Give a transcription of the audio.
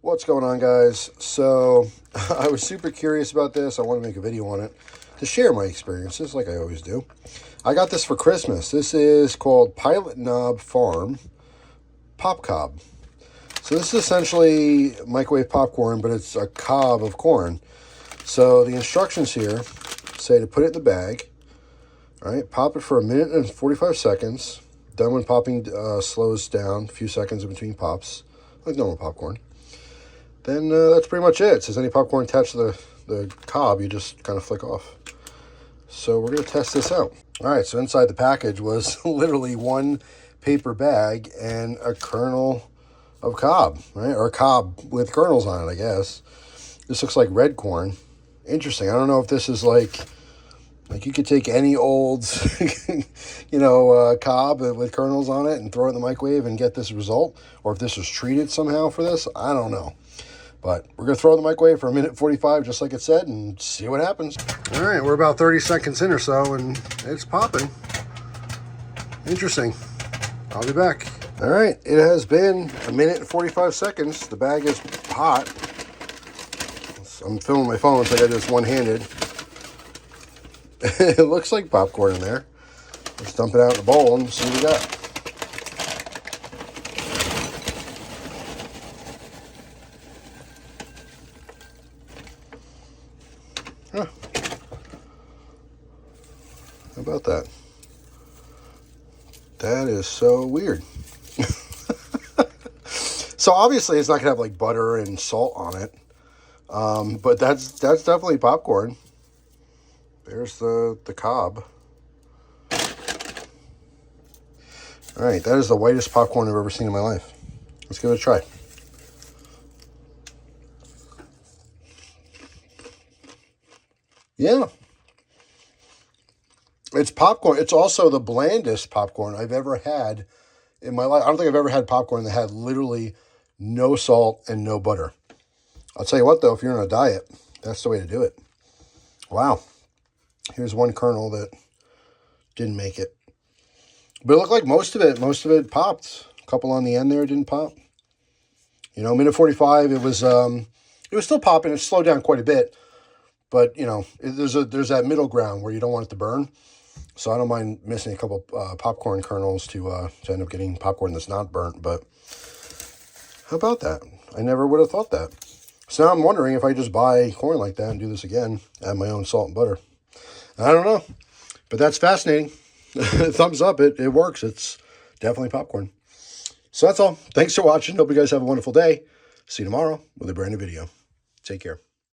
What's going on, guys? So I was super curious about this. I want to make a video on it to share my experiences like I always do. I got this for Christmas. This is called Pilot Knob Farm Pop Cob. So this is essentially microwave popcorn, but it's a cob of corn. So the instructions here say to put it in the bag. All right, pop it for 1 minute and 45 seconds. Then when popping slows down, a few seconds in between pops, like normal popcorn. Then that's pretty much it. It says any popcorn attached to the cob, you just kind of flick off. So we're going to test this out. All right, so inside the package was literally one paper bag and a kernel of cob, right? Or a cob with kernels on it, I guess. This looks like red corn. Interesting. I don't know if this is like you could take any old, cob with kernels on it and throw it in the microwave and get this result, or if this was treated somehow for this. I don't know. But we're going to throw it in the microwave for 1:45, just like it said, and see what happens. All right, we're about 30 seconds in or so, and it's popping. Interesting. I'll be back. All right, it has been 1 minute and 45 seconds. The bag is hot. I'm filming my phone, so I got this one-handed. It looks like popcorn in there. Let's dump it out in a bowl and see what we got. Huh. How about that? That is so weird. So obviously it's not gonna have like butter and salt on it, but that's definitely popcorn. There's the cob. All right, that is the whitest popcorn I've ever seen in my life. Let's give it a try. Yeah. It's popcorn. It's also the blandest popcorn I've ever had in my life. I don't think I've ever had popcorn that had literally no salt and no butter. I'll tell you what, though, if you're on a diet, that's the way to do it. Wow. Here's one kernel that didn't make it. But it looked like most of it popped. A couple on the end there didn't pop. You know, 1:45, it was still popping. It slowed down quite a bit. But, you know, there's that middle ground where you don't want it to burn. So I don't mind missing a couple popcorn kernels to end up getting popcorn that's not burnt. But how about that? I never would have thought that. So now I'm wondering if I just buy corn like that and do this again, add my own salt and butter. I don't know. But that's fascinating. Thumbs up. It works. It's definitely popcorn. So that's all. Thanks for watching. Hope you guys have a wonderful day. See you tomorrow with a brand new video. Take care.